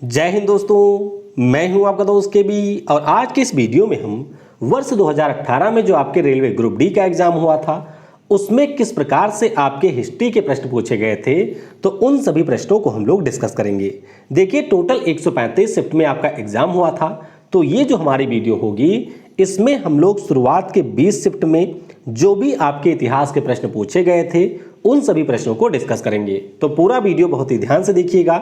जय हिंद दोस्तों, मैं हूं आपका दोस्त के बी। और आज के इस वीडियो में हम वर्ष 2018 में जो आपके रेलवे ग्रुप डी का एग्जाम हुआ था उसमें किस प्रकार से आपके हिस्ट्री के प्रश्न पूछे गए थे, तो उन सभी प्रश्नों को हम लोग डिस्कस करेंगे। देखिए, टोटल 135 शिफ्ट में आपका एग्जाम हुआ था। तो ये जो हमारी वीडियो होगी इसमें हम लोग शुरुआत के 20 शिफ्ट में जो भी आपके इतिहास के प्रश्न पूछे गए थे उन सभी प्रश्नों को डिस्कस करेंगे। तो पूरा वीडियो बहुत ही ध्यान से देखिएगा।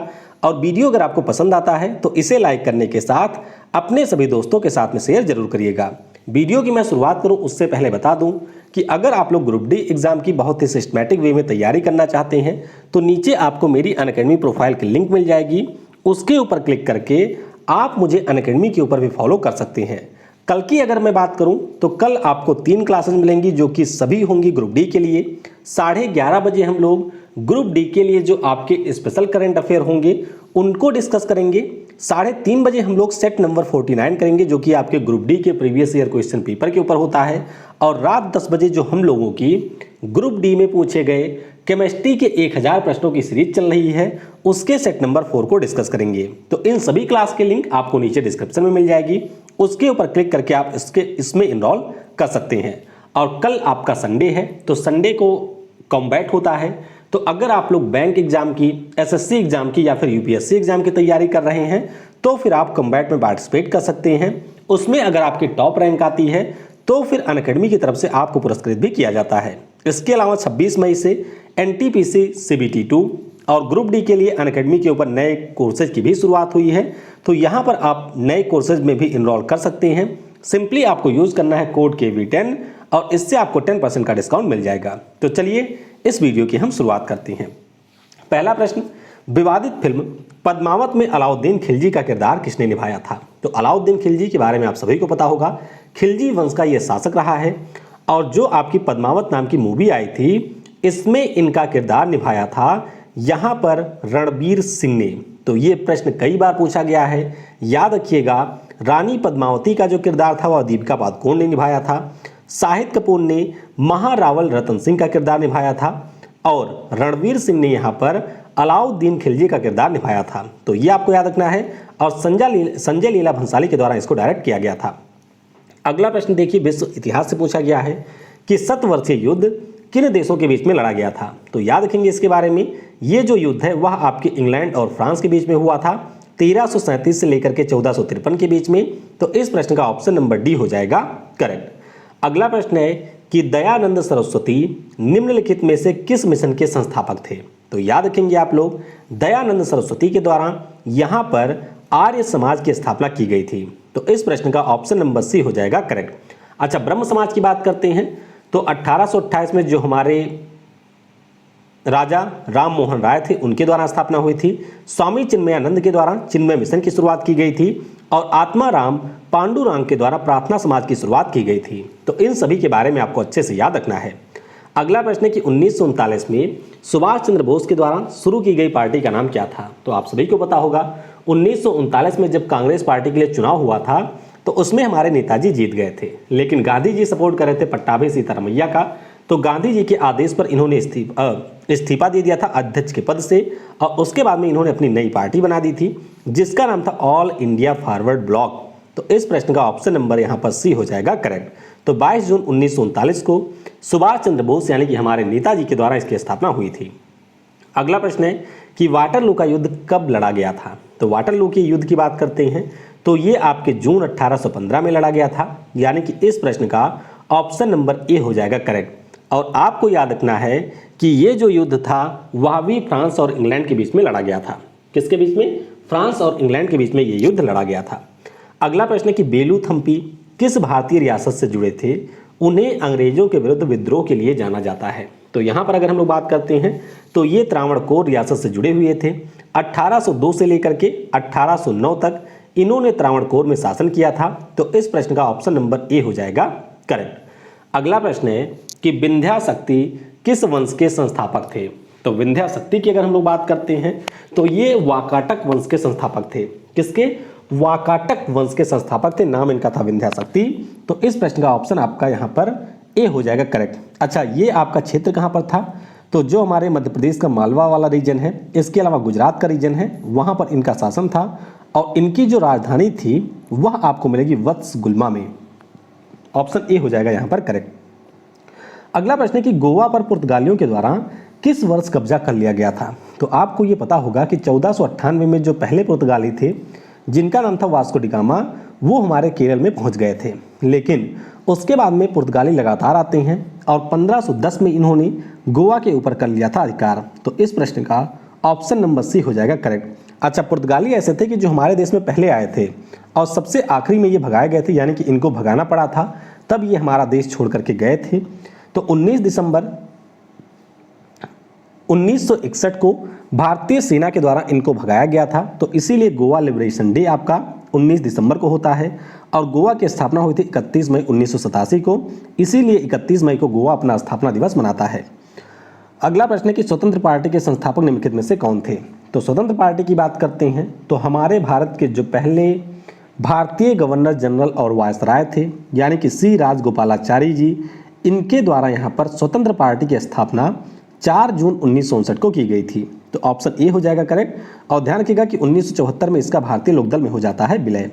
और वीडियो अगर आपको पसंद आता है तो इसे लाइक करने के साथ अपने सभी दोस्तों के साथ में शेयर जरूर करिएगा। वीडियो की मैं शुरुआत करूं उससे पहले बता दूं कि अगर आप लोग ग्रुप डी एग्जाम की बहुत ही सिस्टमैटिक वे में तैयारी करना चाहते हैं तो नीचे आपको मेरी अनअकैडमी प्रोफाइल की लिंक मिल जाएगी। उसके ऊपर क्लिक करके आप मुझे अनअकैडमी के ऊपर भी फॉलो कर सकते हैं। कल की अगर मैं बात करूं तो कल आपको 3 क्लासेस मिलेंगी जो कि सभी होंगी ग्रुप डी के लिए। 11:30 बजे हम लोग ग्रुप डी के लिए जो आपके स्पेशल करंट अफेयर होंगे उनको डिस्कस करेंगे। 3:30 बजे हम लोग सेट नंबर 49 करेंगे जो कि आपके ग्रुप डी के प्रीवियस ईयर क्वेश्चन पेपर के ऊपर होता है। और रात 10 बजे जो हम लोगों की ग्रुप डी में पूछे गए केमिस्ट्री के 1000 प्रश्नों की सीरीज चल रही है उसके सेट नंबर 4 को डिस्कस करेंगे। तो इन सभी क्लास के लिंक आपको नीचे डिस्क्रिप्शन में मिल जाएगी, उसके ऊपर क्लिक करके आप इसमें इनरोल कर सकते हैं। और कल आपका संडे है तो संडे को कॉम्बैट होता है। तो अगर आप लोग बैंक एग्जाम की, एसएससी एग्जाम की या फिर यूपीएससी एग्जाम की तैयारी कर रहे हैं तो फिर आप कॉम्बैट में पार्टिसिपेट कर सकते हैं। उसमें अगर आपकी टॉप रैंक आती है तो फिर अनअकैडमी की तरफ से आपको पुरस्कृत भी किया जाता है। इसके अलावा 26 मई से एनटीपीसी सीबीटी 2 और ग्रुप डी के लिए अनअकैडमी के ऊपर नए कोर्सेज की भी शुरुआत हुई है। तो यहाँ पर आप नए कोर्सेज में भी इनरोल कर सकते हैं। सिंपली आपको यूज करना है कोड KB10 और इससे आपको 10% का डिस्काउंट मिल जाएगा। तो चलिए इस वीडियो की हम शुरुआत करते हैं। पहला प्रश्न, विवादित फिल्म पद्मावत में अलाउद्दीन खिलजी का किरदार किसने निभाया था? तो अलाउद्दीन खिलजी के बारे में आप सभी को पता होगा। खिलजी वंश का यह शासक रहा है और जो आपकी पद्मावत नाम की मूवी आई थी इसमें इनका किरदार निभाया था यहाँ पर रणबीर सिंह ने। तो ये प्रश्न कई बार पूछा गया है, याद रखिएगा। रानी पद्मावती का जो किरदार था वह दीपिका पादुकोण ने निभाया था। शाहिद कपूर ने महारावल रतन सिंह का किरदार निभाया था और रणवीर सिंह ने यहाँ पर अलाउद्दीन खिलजी का किरदार निभाया था। तो ये आपको याद रखना है। और संजय लीला भंसाली के द्वारा इसको डायरेक्ट किया गया था। अगला प्रश्न देखिए, विश्व इतिहास से पूछा गया है कि 7 वर्षीय युद्ध किन देशों के बीच में लड़ा गया था? तो याद रखेंगे इसके बारे में। ये जो युद्ध है वह आपके इंग्लैंड और फ्रांस के बीच में हुआ था 1337 से लेकर के 1453 के बीच में। तो इस प्रश्न का ऑप्शन नंबर डी हो जाएगा करेक्ट। अगला प्रश्न है कि दयानंद सरस्वती निम्नलिखित में से किस मिशन के संस्थापक थे? तो याद रखेंगे आप लोग, दयानंद सरस्वती के द्वारा यहाँ पर आर्य समाज की स्थापना की गई थी। तो इस प्रश्न का ऑप्शन नंबर सी हो जाएगा करेक्ट। अच्छा, ब्रह्म समाज की बात करते हैं तो 1828 में जो हमारे राजा राम मोहन राय थे उनके द्वारा स्थापना हुई थी। स्वामी चिन्मयानंद के द्वारा चिन्मय मिशन की शुरुआत की गई थी और आत्माराम पांडुरंग के द्वारा प्रार्थना समाज की शुरुआत की गई थी। तो इन सभी के बारे में आपको अच्छे से याद रखना है। अगला प्रश्न है कि 1939 में सुभाष चंद्र बोस के द्वारा शुरू की गई पार्टी का नाम क्या था? तो आप सभी को पता होगा 1939 में जब कांग्रेस पार्टी के लिए चुनाव हुआ था तो उसमें हमारे नेताजी जीत गए थे, लेकिन गांधी जी सपोर्ट कर रहे थे पट्टाभी सीतारमैया का। तो गांधी जी के आदेश पर इन्होंने इस्तीफा दे दिया था अध्यक्ष के पद से और उसके बाद में इन्होंने अपनी नई पार्टी बना दी थी जिसका नाम था ऑल इंडिया फॉरवर्ड ब्लॉक। तो इस प्रश्न का ऑप्शन नंबर यहाँ पर सी हो जाएगा करेक्ट। तो 22 जून 1939 को सुभाष चंद्र बोस यानी कि हमारे नेताजी के द्वारा इसकी स्थापना हुई थी। अगला प्रश्न है कि वाटरलू का युद्ध कब लड़ा गया था? तो वाटरलू के युद्ध की बात करते हैं तो ये आपके जून 1815 में लड़ा गया था, यानी कि इस प्रश्न का ऑप्शन नंबर ए हो जाएगा करेक्ट। और आपको याद रखना है कि ये जो युद्ध था वह भी फ्रांस और इंग्लैंड के बीच में लड़ा गया था। किसके बीच में? फ्रांस और इंग्लैंड के बीच में ये युद्ध लड़ा गया था। अगला प्रश्न है कि बेलूथम्पी किस भारतीय रियासत से जुड़े थे? उन्हें अंग्रेजों के विरुद्ध विद्रोह के लिए जाना जाता है। तो यहाँ पर अगर हम लोग बात करते हैं तो ये त्रावणकोर रियासत से जुड़े हुए थे। 1802 से लेकर के 1809 तक इन्होंने त्रावणकोर में शासन किया था। तो इस प्रश्न का ऑप्शन नंबर ए हो जाएगा करेक्ट। अगला प्रश्न है कि विंध्याशक्ति किस वंश के संस्थापक थे? तो विंध्याशक्ति की अगर हम लोग बात करते हैं तो ये वाकाटक वंश के संस्थापक थे। किसके? वाकाटक वंश के संस्थापक थे, नाम इनका था विंध्याशक्ति। तो इस प्रश्न का ऑप्शन आपका यहाँ पर ए हो जाएगा करेक्ट। अच्छा, ये आपका क्षेत्र कहाँ पर था? तो जो हमारे मध्य प्रदेश का मालवा वाला रीजन है, इसके अलावा गुजरात का रीजन है, वहाँ पर इनका शासन था और इनकी जो राजधानी थी वह आपको मिलेगी वत्सगुल्मा में। ऑप्शन ए हो जाएगा यहाँ पर करेक्ट। अगला प्रश्न है कि गोवा पर पुर्तगालियों के द्वारा किस वर्ष कब्जा कर लिया गया था। तो आपको ये पता होगा कि 1498 में जो पहले पुर्तगाली थे जिनका नाम था वास्को डी गामा, वो हमारे केरल में पहुंच गए थे, लेकिन उसके बाद में पुर्तगाली लगातार आते हैं और 1510 में इन्होंने गोवा के ऊपर कर लिया था अधिकार। तो इस प्रश्न का ऑप्शन नंबर सी हो जाएगा करेक्ट। अच्छा, पुर्तगाली ऐसे थे कि जो हमारे देश में पहले आए थे और सबसे आखिरी में ये भगाए गए थे, यानी कि इनको भगाना पड़ा था, तब ये हमारा देश छोड़ करके गए थे। तो 19 दिसंबर 1961 को भारतीय सेना के द्वारा इनको भगाया गया था। तो इसीलिए गोवा लिबरेशन डे आपका 19 दिसंबर को होता है और गोवा की स्थापना हुई थी 31 मई 1987 को, इसीलिए 31 मई को गोवा अपना स्थापना दिवस मनाता है। अगला प्रश्न है कि स्वतंत्र पार्टी के संस्थापक निम्नलिखित में से कौन थे। तो स्वतंत्र पार्टी की बात करते हैं तो हमारे भारत के जो पहले भारतीय गवर्नर जनरल और वायसराय थे, यानी कि सी राजगोपालाचारी जी, इनके द्वारा यहाँ पर स्वतंत्र पार्टी की स्थापना 4 जून 1959 को की गई थी। तो ऑप्शन ए हो जाएगा करेक्ट। और ध्यान रखिएगा कि 1974 में इसका भारतीय लोकदल में हो जाता है विलय।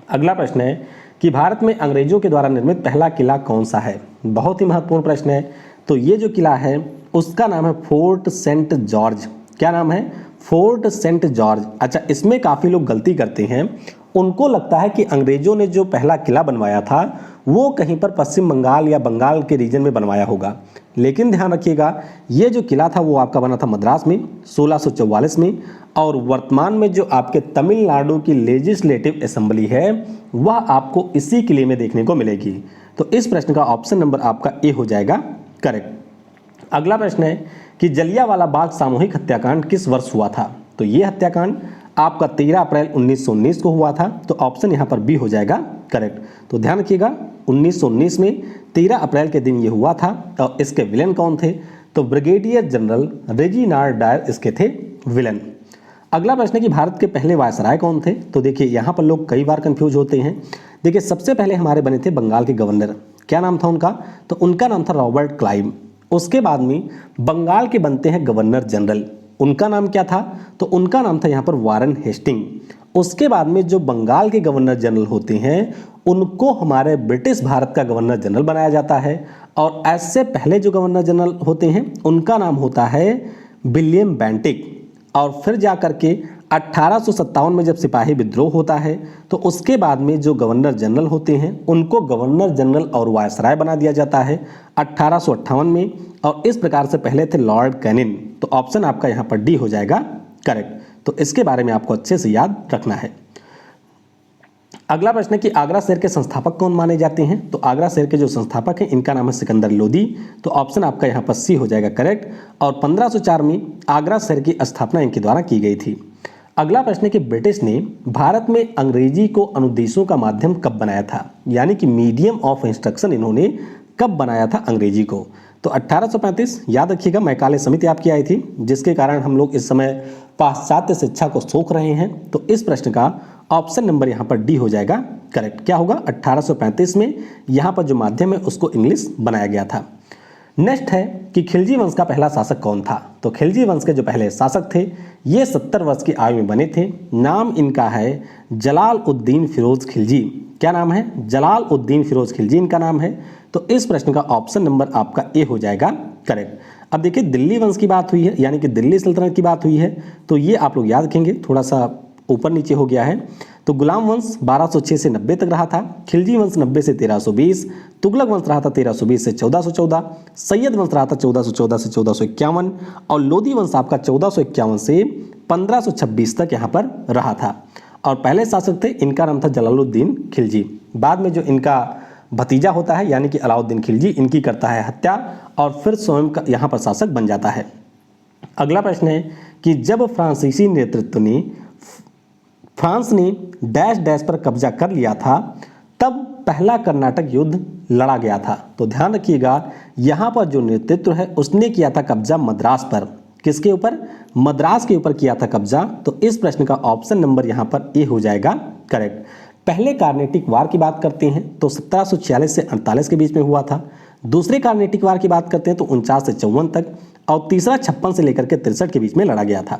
अगला प्रश्न है कि भारत में अंग्रेजों के द्वारा निर्मित पहला किला कौन सा है। बहुत ही महत्वपूर्ण प्रश्न है। तो ये जो किला है उसका नाम है फोर्ट सेंट जॉर्ज। क्या नाम है? Fort Saint George. अच्छा, इसमें काफ़ी लोग गलती करते हैं, उनको लगता है कि अंग्रेजों ने जो पहला किला बनवाया था वो कहीं पर पश्चिम बंगाल या बंगाल के रीजन में बनवाया होगा, लेकिन ध्यान रखिएगा ये जो किला था वो आपका बना था मद्रास में 1644 में, और वर्तमान में जो आपके तमिलनाडु की लेजिस्लेटिव असेंबली है वह आपको इसी किले में देखने को मिलेगी। तो इस प्रश्न का ऑप्शन नंबर आपका ए हो जाएगा करेक्ट। अगला प्रश्न है कि जलियांवाला बाग सामूहिक हत्याकांड किस वर्ष हुआ था। तो ये हत्याकांड आपका 13 अप्रैल 1919 को हुआ था। तो ऑप्शन यहाँ पर बी हो जाएगा करेक्ट। तो ध्यान रखिएगा 1919 में 13 अप्रैल के दिन ये हुआ था। और इसके विलेन कौन थे? तो ब्रिगेडियर जनरल रेजिनाल्ड डायर इसके थे विलेन। अगला प्रश्न है कि भारत के पहले वायसराय कौन थे। तो देखिए यहाँ पर लोग कई बार कंफ्यूज होते हैं। देखिए सबसे पहले हमारे बने थे बंगाल के गवर्नर। क्या नाम था उनका? तो उनका नाम था रॉबर्ट क्लाइव। उसके बाद में बंगाल के बनते हैं गवर्नर जनरल। उनका नाम क्या था? तो उनका नाम था यहाँ पर वारन हेस्टिंग। उसके बाद में जो बंगाल के गवर्नर जनरल होते हैं उनको हमारे ब्रिटिश भारत का गवर्नर जनरल बनाया जाता है। और ऐसे पहले जो गवर्नर जनरल होते हैं उनका नाम होता है विलियम बेंटिक। और फिर जा करके 1857 में जब सिपाही विद्रोह होता है तो उसके बाद में जो गवर्नर जनरल होते हैं उनको गवर्नर जनरल और वायसराय बना दिया जाता है 1858 में। और इस प्रकार से पहले थे लॉर्ड कैनिन। तो ऑप्शन आपका यहाँ पर डी हो जाएगा करेक्ट। तो इसके बारे में आपको अच्छे से याद रखना है। अगला प्रश्न है कि आगरा शहर के संस्थापक कौन माने जाते हैं। तो आगरा शहर के जो संस्थापक हैं इनका नाम है सिकंदर लोदी। तो ऑप्शन आपका यहाँ पर सी हो जाएगा करेक्ट। और 1504 में आगरा शहर की स्थापना इनके द्वारा की गई थी। अगला प्रश्न है कि ब्रिटिश ने भारत में अंग्रेजी को अनुदेशों का माध्यम कब बनाया था, यानी कि मीडियम ऑफ इंस्ट्रक्शन इन्होंने कब बनाया था अंग्रेजी को। तो 1835। याद रखिएगा मैकाले समिति आपकी आई थी जिसके कारण हम लोग इस समय पाश्चात्य शिक्षा को सोख रहे हैं। तो इस प्रश्न का ऑप्शन नंबर यहाँ पर डी हो जाएगा करेक्ट। क्या होगा? 1835 में यहाँ पर जो माध्यम है उसको इंग्लिश बनाया गया था। नेक्स्ट है कि खिलजी वंश का पहला शासक कौन था। तो खिलजी वंश के जो पहले शासक थे ये 70 वर्ष की आयु में बने थे। नाम इनका है जलाल उद्दीन फिरोज खिलजी। क्या नाम है? जलाल उद्दीन फिरोज खिलजी इनका नाम है। तो इस प्रश्न का ऑप्शन नंबर आपका ए हो जाएगा करेक्ट। अब देखिए दिल्ली वंश की बात हुई है, यानी कि दिल्ली सल्तनत की बात हुई है, तो ये आप लोग याद रखेंगे, थोड़ा सा ऊपर नीचे हो गया है। तो गुलाम वंश 1206 से 90 तक रहा था, खिलजी वंश 90 से 1320, तुगलक वंश रहा था 1320 से 1414, सैयद वंश रहा था 1414 से 1451 और लोदी वंश आपका 1451 से 1526 तक यहाँ पर रहा था। और पहले शासक थे इनका नाम था जलालुद्दीन खिलजी। बाद में जो इनका भतीजा होता है यानी कि अलाउद्दीन खिलजी, इनकी करता है हत्या और फिर स्वयं का यहाँ पर शासक बन जाता है। अगला प्रश्न है कि जब फ्रांसीसी नेतृत्व ने फ्रांस ने डैश डैश पर कब्जा कर लिया था तब पहला कर्नाटक युद्ध लड़ा गया था। तो ध्यान रखिएगा यहाँ पर जो नेतृत्व है उसने किया था कब्जा मद्रास पर। किसके ऊपर? मद्रास के ऊपर किया था कब्जा। तो इस प्रश्न का ऑप्शन नंबर यहाँ पर ए हो जाएगा करेक्ट। पहले कार्नेटिक वार की बात करते हैं तो 1746 से 48 के बीच में हुआ था। दूसरे कार्नेटिक वार की बात करते हैं तो 49 से 54 तक। और तीसरा 56 से लेकर के 63 के बीच में लड़ा गया था।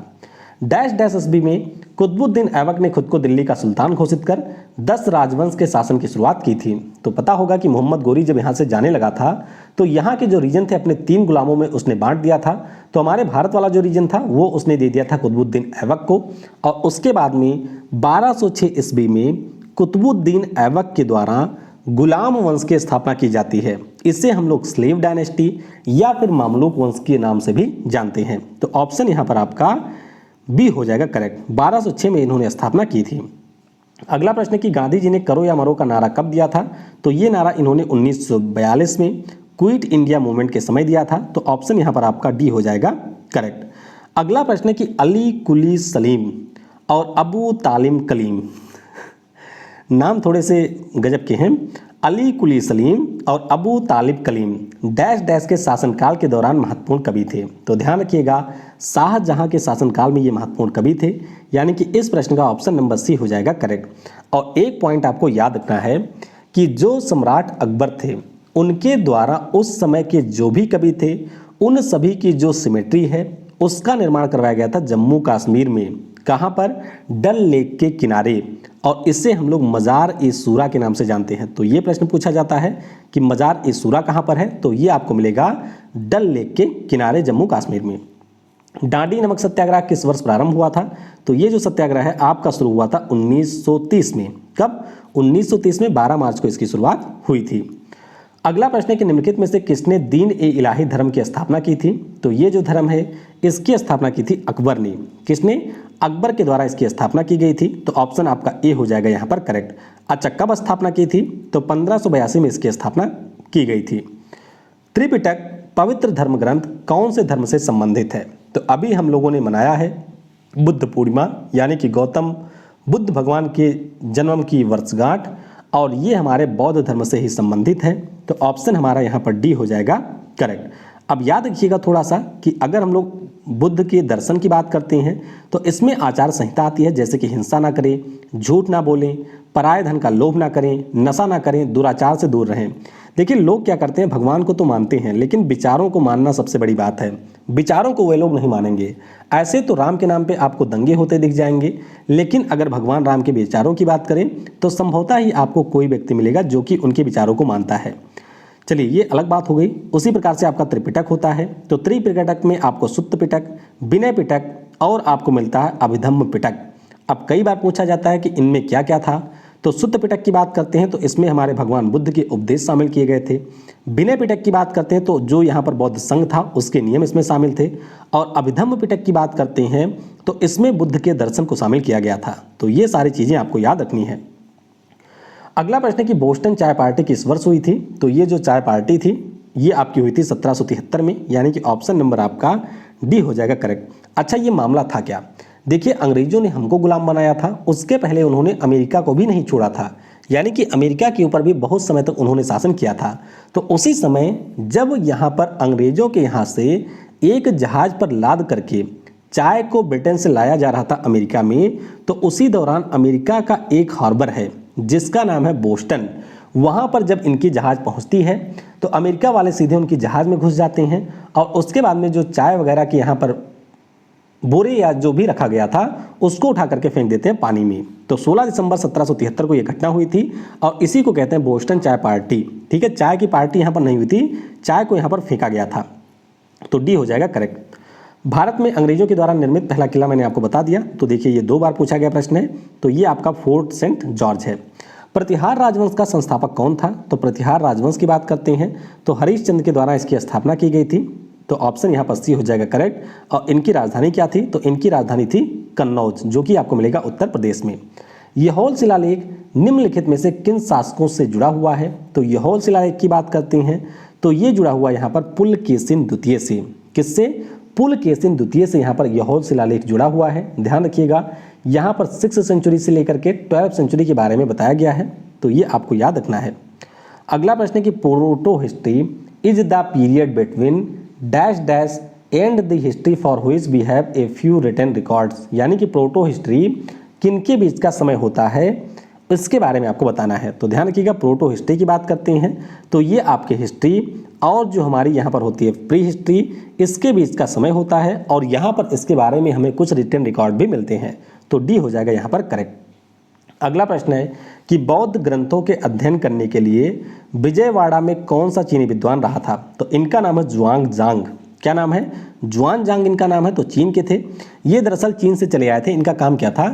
डैश डैश ईस्वी में कुतुबुद्दीन ऐबक ने खुद को दिल्ली का सुल्तान घोषित कर 10 राजवंश के शासन की शुरुआत की थी। तो पता होगा कि मोहम्मद गोरी जब यहाँ से जाने लगा था तो यहाँ के जो रीजन थे अपने 3 गुलामों में उसने बांट दिया था। तो हमारे भारत वाला जो रीजन था वो उसने दे दिया था कुतुबुद्दीन ऐबक को, और उसके बाद में 1206 ईस्वी में कुतुबुद्दीन ऐबक के द्वारा गुलाम वंश की स्थापना की जाती है। इसे हम लोग स्लेव डायनेस्टी या फिर मामलुक वंश के नाम से भी जानते हैं। तो ऑप्शन यहाँ पर आपका बी हो जाएगा करेक्ट। 1206 में इन्होंने स्थापना की थी। अगला प्रश्न है कि गांधी जी ने करो या मरो का नारा कब दिया था? तो ये नारा इन्होंने 1942 में क्विट इंडिया मूवमेंट के समय दिया था। तो ऑप्शन यहाँ पर आपका डी हो जाएगा करेक्ट। अगला प्रश्न है कि अली कुली सलीम और अबू तालिम कलीम, नाम थोड़े से गजब के हैं। अली कुली सलीम और अबू तालिब कलीम डैश डैश के शासनकाल के दौरान महत्वपूर्ण कवि थे। तो ध्यान रखिएगा, शाहजहां के शासनकाल में ये महत्वपूर्ण कवि थे, यानी कि इस प्रश्न का ऑप्शन नंबर सी हो जाएगा करेक्ट। और एक पॉइंट आपको याद रखना है कि जो सम्राट अकबर थे उनके द्वारा उस समय के जो भी कवि थे उन सभी की जो सिमेट्री है उसका निर्माण करवाया गया था जम्मू कश्मीर में। कहाँ पर? डल लेक के किनारे, और इसे हम लोग मज़ार-ए-शूरा के नाम से जानते हैं। तो ये प्रश्न पूछा जाता है कि मज़ार-ए-शूरा कहाँ पर है? तो ये आपको मिलेगा डल लेक के किनारे जम्मू कश्मीर में। डांडी नमक सत्याग्रह किस वर्ष प्रारंभ हुआ था? तो ये जो सत्याग्रह है आपका शुरू हुआ था 1930 में। कब? 1930 में 12 मार्च को इसकी शुरुआत हुई थी। अगला प्रश्न है कि निम्नलिखित में से किसने दीन-ए-इलाही धर्म की स्थापना की थी? तो ये जो धर्म है इसकी स्थापना की थी अकबर ने। किसने? अकबर के द्वारा इसकी स्थापना की गई थी। तो ऑप्शन आपका ए हो जाएगा यहाँ पर करेक्ट। अच्छा, कब स्थापना की थी? तो 1582 में इसकी स्थापना की गई थी। त्रिपिटक पवित्र धर्म ग्रंथ कौन से धर्म से संबंधित है? तो अभी हम लोगों ने मनाया है बुद्ध पूर्णिमा, यानी कि गौतम बुद्ध भगवान के जन्म की वर्षगांठ, और ये हमारे बौद्ध धर्म से ही संबंधित है। तो ऑप्शन हमारा यहाँ पर डी हो जाएगा करेक्ट। अब याद रखिएगा थोड़ा सा कि अगर हम लोग बुद्ध के दर्शन की बात करते हैं तो इसमें आचार संहिता आती है, जैसे कि हिंसा ना करें, झूठ ना बोलें, पराये धन का लोभ ना करें, नशा ना करें, दुराचार से दूर रहें। देखिए लोग क्या करते हैं, भगवान को तो मानते हैं लेकिन विचारों को मानना सबसे बड़ी बात है। विचारों को वे लोग नहीं मानेंगे। ऐसे तो राम के नाम पे आपको दंगे होते दिख जाएंगे, लेकिन अगर भगवान राम के विचारों की बात करें तो संभवतः ही आपको कोई व्यक्ति मिलेगा जो कि उनके विचारों को मानता है। चलिए ये अलग बात हो गई। उसी प्रकार से आपका त्रिपिटक होता है। तो त्रिपिटक में आपको सुत्त पिटक, विनय पिटक और आपको मिलता है अभिधम्म पिटक। अब कई बार पूछा जाता है कि इनमें क्या क्या था। तो सुत्त पिटक की बात करते हैं तो इसमें हमारे भगवान बुद्ध के उपदेश शामिल किए गए थे। विनय पिटक की बात करते हैं तो जो यहाँ पर बौद्ध संघ था उसके नियम इसमें शामिल थे। और अभिधम्म पिटक की बात करते हैं तो इसमें बुद्ध के दर्शन को शामिल किया गया था। तो ये सारी चीज़ें आपको याद रखनी है। अगला प्रश्न है कि बोस्टन चाय पार्टी किस वर्ष हुई थी? तो ये जो चाय पार्टी थी ये आपकी हुई थी 1773 में, यानी कि ऑप्शन नंबर आपका डी हो जाएगा करेक्ट। अच्छा, ये मामला था क्या? देखिए अंग्रेजों ने हमको गुलाम बनाया था, उसके पहले उन्होंने अमेरिका को भी नहीं छोड़ा था, यानी कि अमेरिका के ऊपर भी बहुत समय तक उन्होंने शासन किया था। तो उसी समय जब यहाँ पर अंग्रेजों के यहाँ से एक जहाज पर लाद करके चाय को ब्रिटेन से लाया जा रहा था अमेरिका में, तो उसी दौरान अमेरिका का एक हार्बर है जिसका नाम है बोस्टन। वहाँ पर जब इनकी जहाज़ पहुँचती है तो अमेरिका वाले सीधे उनकी जहाज़ में घुस जाते हैं और उसके बाद में जो चाय वगैरह की यहाँ पर बोरे या जो भी रखा गया था उसको उठा करके फेंक देते हैं पानी में। तो 16 दिसंबर 1773 को ये घटना हुई थी और इसी को कहते हैं बोस्टन चाय पार्टी। ठीक है, चाय की पार्टी यहाँ पर नहीं हुई थी, चाय को यहाँ पर फेंका गया था। तो डी हो जाएगा करेक्ट। भारत में अंग्रेजों के द्वारा निर्मित पहला किला मैंने आपको बता दिया। तो देखिए ये 2 बार पूछा गया प्रश्न है। तो ये आपका फोर्ट सेंट जॉर्ज है। प्रतिहार राजवंश का संस्थापक कौन था? तो प्रतिहार राजवंश की बात करते हैं तो हरिश्चंद्र के द्वारा इसकी स्थापना की गई थी। तो ऑप्शन यहाँ पर सी हो जाएगा करेक्ट। और इनकी राजधानी क्या थी? तो इनकी राजधानी थी कन्नौज, जो कि आपको मिलेगा उत्तर प्रदेश में। यहोल शिलालेख निम्नलिखित में से किन शासकों से जुड़ा हुआ है? तो यहोल शिलालेख की बात करते हैं तो ये जुड़ा हुआ यहाँ पर पुलकेशिन द्वितीय से। किससे? पुलकेशिन द्वितीय से यहाँ पर यहोल शिलालेख जुड़ा हुआ है। ध्यान रखिएगा यहाँ पर 6th सेंचुरी से लेकर के 12th सेंचुरी के बारे में बताया गया है। तो ये आपको याद रखना है। अगला प्रश्न है कि proto history is the period between dash dash and the history for which we have a few written records, यानी कि प्रोटो हिस्ट्री किनके बीच का समय होता है इसके बारे में आपको बताना है। तो ध्यान रखिएगा प्रोटो हिस्ट्री की बात करते हैं तो ये आपके हिस्ट्री और जो हमारी यहाँ पर होती है प्री हिस्ट्री, इसके बीच का समय होता है और यहाँ पर इसके बारे में हमें कुछ रिटन रिकॉर्ड भी मिलते हैं। तो डी हो जाएगा यहाँ पर करेक्ट। अगला प्रश्न है कि बौद्ध ग्रंथों के अध्ययन करने के लिए विजयवाड़ा में कौन सा चीनी विद्वान रहा था? तो इनका नाम है जुआंग जांग। क्या नाम है? जुआन जांग इनका नाम है। तो चीन के थे ये, दरअसल चीन से चले आए थे। इनका काम क्या था?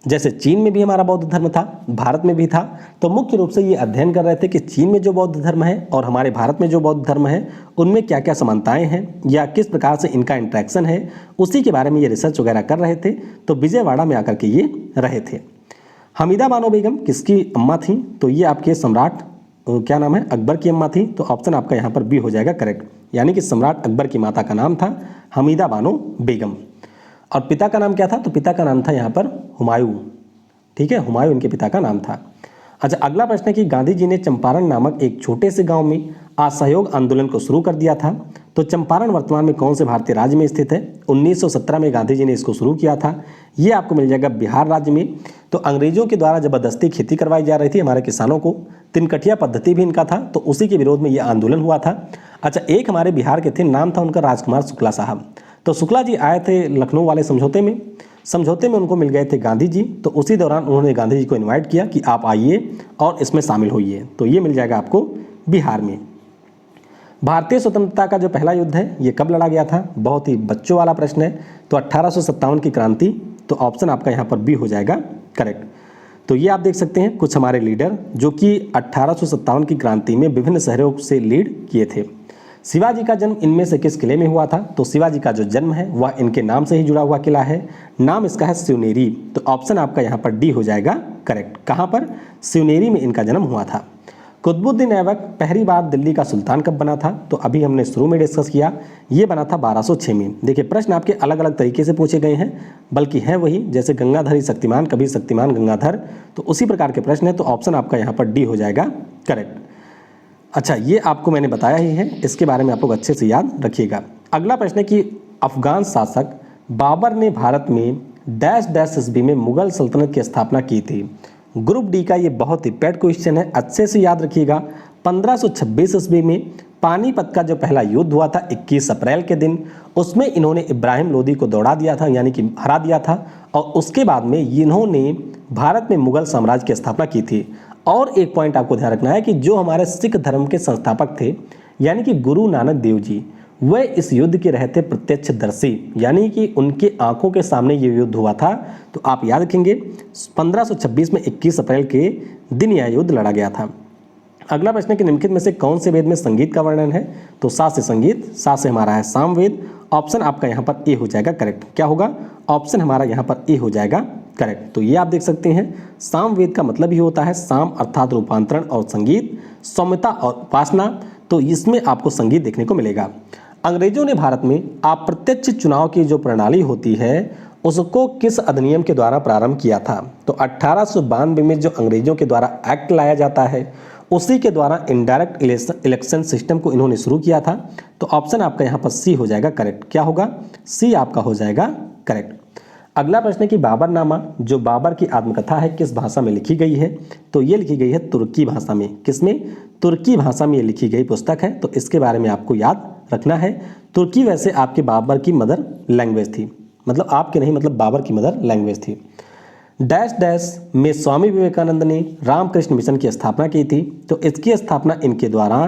जैसे चीन में भी हमारा बौद्ध धर्म था, भारत में भी था, तो मुख्य रूप से ये अध्ययन कर रहे थे कि चीन में जो बौद्ध धर्म है और हमारे भारत में जो बौद्ध धर्म है उनमें क्या क्या समानताएं हैं या किस प्रकार से इनका इंटरेक्शन है, उसी के बारे में ये रिसर्च वगैरह कर रहे थे। तो विजयवाड़ा में आकर के ये रहे थे। हमीदा बानो बेगम किसकी अम्मा थी? तो ये आपके सम्राट क्या नाम है? अकबर की अम्मा थी। तो ऑप्शन आपका यहाँ पर बी हो जाएगा करेक्ट, यानी कि सम्राट अकबर की माता का नाम था हमीदा बानो बेगम। और पिता का नाम क्या था? तो पिता का नाम था यहाँ पर हुमायूं। ठीक है, हुमायूं इनके पिता का नाम था। अच्छा, अगला प्रश्न है कि गांधी जी ने चंपारण नामक एक छोटे से गांव में असहयोग आंदोलन को शुरू कर दिया था। तो चंपारण वर्तमान में कौन से भारतीय राज्य में स्थित है? 1917 में गांधी जी ने इसको शुरू किया था। ये आपको मिल जाएगा बिहार राज्य में। तो अंग्रेजों के द्वारा जबरदस्ती खेती करवाई जा रही थी हमारे किसानों को, तिनकठिया पद्धति भी इनका था, तो उसी के विरोध में ये आंदोलन हुआ था। अच्छा, एक हमारे बिहार के थे, नाम था उनका राजकुमार शुक्ला साहब। तो शुक्ला जी आए थे लखनऊ वाले समझौते में उनको मिल गए थे गांधी जी। तो उसी दौरान उन्होंने गांधी जी को इनवाइट किया कि आप आइए और इसमें शामिल होइए। तो ये मिल जाएगा आपको बिहार में। भारतीय स्वतंत्रता का जो पहला युद्ध है ये कब लड़ा गया था? बहुत ही बच्चों वाला प्रश्न है। तो 1857 की क्रांति। तो ऑप्शन आपका यहाँ पर बी हो जाएगा करेक्ट। तो ये आप देख सकते हैं कुछ हमारे लीडर जो कि 1857 की क्रांति में विभिन्न शहरों से लीड किए थे। शिवाजी का जन्म इनमें से किस किले में हुआ था? तो शिवाजी का जो जन्म है वह इनके नाम से ही जुड़ा हुआ किला है। नाम इसका है शिवनेरी। तो ऑप्शन आपका यहाँ पर डी हो जाएगा करेक्ट। कहाँ पर? शिवनेरी में इनका जन्म हुआ था। कुतुबुद्दीन ऐबक पहली बार दिल्ली का सुल्तान कब बना था? तो अभी हमने शुरू में डिस्कस किया, ये बना था 1206 में। देखिए प्रश्न आपके अलग अलग तरीके से पूछे गए हैं, बल्कि है वही, जैसे गंगाधर ही शक्तिमान, कभी शक्तिमान गंगाधर, तो उसी प्रकार के प्रश्न है। तो ऑप्शन आपका यहाँ पर डी हो जाएगा करेक्ट। अच्छा, ये आपको मैंने बताया ही है, इसके बारे में आप लोग अच्छे से याद रखिएगा। अगला प्रश्न है कि अफगान शासक बाबर ने भारत में डैश डैश ईस्वी में मुगल सल्तनत की स्थापना की थी। ग्रुप डी का ये बहुत ही पेड क्वेश्चन है, अच्छे से याद रखिएगा। 1526 ईस्वी में पानीपत का जो पहला युद्ध हुआ था 21 अप्रैल के दिन, उसमें इन्होंने इब्राहिम लोदी को दौड़ा दिया था, यानी कि हरा दिया था। और उसके बाद में इन्होंने भारत में मुगल साम्राज्य की स्थापना की थी। और एक पॉइंट आपको ध्यान रखना है कि जो हमारे सिख धर्म के संस्थापक थे, यानी कि गुरु नानक देव जी, वह इस युद्ध के रहे थे प्रत्यक्षदर्शी, यानी कि उनके आंखों के सामने ये युद्ध हुआ था। तो आप याद रखेंगे 1526 में 21 अप्रैल के दिन यह युद्ध लड़ा गया था। अगला प्रश्न है कि निम्नलिखित में से कौन से वेद में संगीत का वर्णन है? तो सा से संगीत, सा से हमारा है सामवेद। ऑप्शन आपका यहाँ पर ए हो जाएगा करेक्ट। क्या होगा? ऑप्शन हमारा यहाँ पर ए हो जाएगा करेक्ट। तो ये आप देख सकते हैं, सामवेद का मतलब ही होता है साम अर्थात रूपांतरण और संगीत, सौम्यता और उपासना। तो इसमें आपको संगीत देखने को मिलेगा। अंग्रेजों ने भारत में अप्रत्यक्ष चुनाव की जो प्रणाली होती है उसको किस अधिनियम के द्वारा प्रारंभ किया था? तो 1892 में जो अंग्रेजों के द्वारा एक्ट लाया जाता है उसी के द्वारा इनडायरेक्ट इलेक्शन सिस्टम को इन्होंने शुरू किया था। तो ऑप्शन आपका यहाँ पर सी हो जाएगा करेक्ट। क्या होगा? सी आपका हो जाएगा करेक्ट। अगला प्रश्न है कि बाबरनामा जो बाबर की आत्मकथा है किस भाषा में लिखी गई है? तो ये लिखी गई है तुर्की भाषा में। किसमें? तुर्की भाषा में ये लिखी गई पुस्तक है। तो इसके बारे में आपको याद रखना है। तुर्की वैसे आपके बाबर की मदर लैंग्वेज थी, मतलब आपके नहीं, मतलब बाबर की मदर लैंग्वेज थी। डैश डैश में स्वामी विवेकानंद ने रामकृष्ण मिशन की स्थापना की थी। तो इसकी स्थापना इनके द्वारा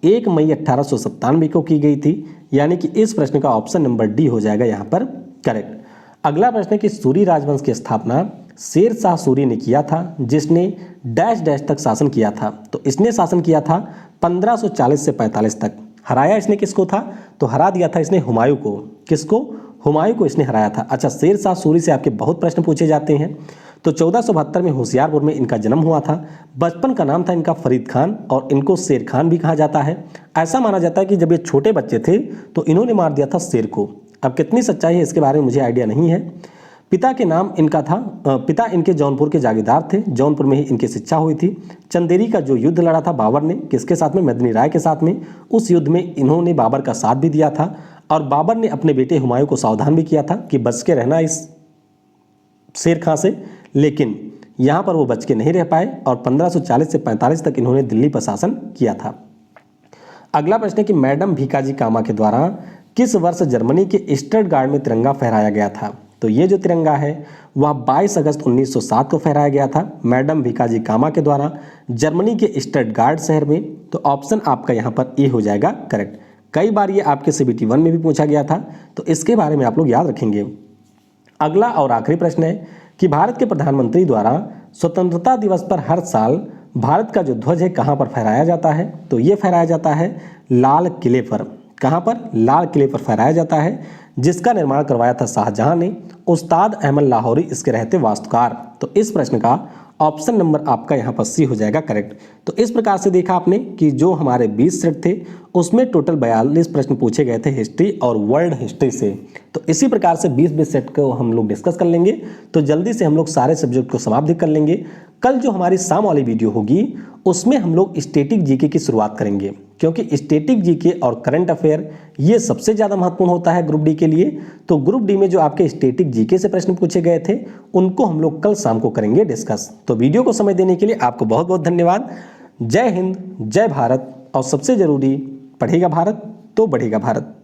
1 मई 1897 को की गई थी, यानी कि इस प्रश्न का ऑप्शन नंबर डी हो जाएगा यहाँ पर करेक्ट। अगला प्रश्न है कि सूरी राजवंश की स्थापना शेर शाह सूरी ने किया था, जिसने डैश डैश तक शासन किया था। तो इसने शासन किया था 1540 से 45 तक। हराया इसने किसको था? तो हरा दिया था इसने हुमायूं को। किसको? हुमायूं को इसने हराया था। अच्छा, शेर शाह सूरी से आपके बहुत प्रश्न पूछे जाते हैं। तो 1472 में होशियारपुर में इनका जन्म हुआ था। बचपन का नाम था इनका फरीद खान और इनको शेर खान भी कहा जाता है। ऐसा माना जाता है कि जब ये छोटे बच्चे थे तो इन्होंने मार दिया था शेर को। अब कितनी सच्चाई है इसके बारे में मुझे आइडिया नहीं है। पिता के नाम इनका था, पिता इनके जौनपुर के जागीरदार थे, जौनपुर में ही इनकी शिक्षा हुई थी। चंदेरी का जो युद्ध लड़ा था बाबर ने किसके साथ में? मदनी राय के साथ में। उस युद्ध में इन्होंने बाबर का साथ भी दिया था और बाबर ने अपने बेटे हुमायूं को सावधान भी किया था कि बच के रहना इस शेर खां से, लेकिन यहाँ पर वो बच के नहीं रह पाए और 1540 से 45 तक इन्होंने दिल्ली पर शासन किया था। अगला प्रश्न है कि मैडम भीकाजी कामा के द्वारा किस वर्ष जर्मनी के स्टटगार्ट में तिरंगा फहराया गया था? तो ये जो तिरंगा है वह 22 अगस्त 1907 को फहराया गया था मैडम भीकाजी कामा के द्वारा जर्मनी के स्टटगार्ट शहर में। तो ऑप्शन आपका यहाँ पर ए हो जाएगा करेक्ट। कई बार ये आपके CBT 1 में भी पूछा गया था, तो इसके बारे में आप लोग याद रखेंगे। अगला और आखिरी प्रश्न है कि भारत के प्रधानमंत्री द्वारा स्वतंत्रता दिवस पर हर साल भारत का जो ध्वज है कहाँ पर फहराया जाता है? तो ये फहराया जाता है लाल किले पर। कहाँ पर? लाल किले पर फहराया जाता है, जिसका निर्माण करवाया था शाहजहां ने। उस्ताद अहमद लाहौरी इसके रहते वास्तुकार। तो इस प्रश्न का ऑप्शन नंबर आपका यहाँ पर सी हो जाएगा करेक्ट। तो इस प्रकार से देखा आपने कि जो हमारे 20 सेट थे उसमें टोटल 42 प्रश्न पूछे गए थे हिस्ट्री और वर्ल्ड हिस्ट्री से। तो इसी प्रकार से 20-20 सेट को हम लोग डिस्कस कर लेंगे, तो जल्दी से हम लोग सारे सब्जेक्ट को समाप्त कर लेंगे। कल जो हमारी शाम वाली वीडियो होगी उसमें हम लोग स्टैटिक जीके की शुरुआत करेंगे, क्योंकि स्टैटिक जीके और करंट अफेयर ये सबसे ज़्यादा महत्वपूर्ण होता है ग्रुप डी के लिए। तो ग्रुप डी में जो आपके स्टैटिक जीके से प्रश्न पूछे गए थे उनको हम लोग कल शाम को करेंगे डिस्कस। तो वीडियो को समय देने के लिए आपको बहुत बहुत धन्यवाद। जय हिंद, जय भारत, और सबसे जरूरी, पढ़ेगा भारत तो बढ़ेगा भारत।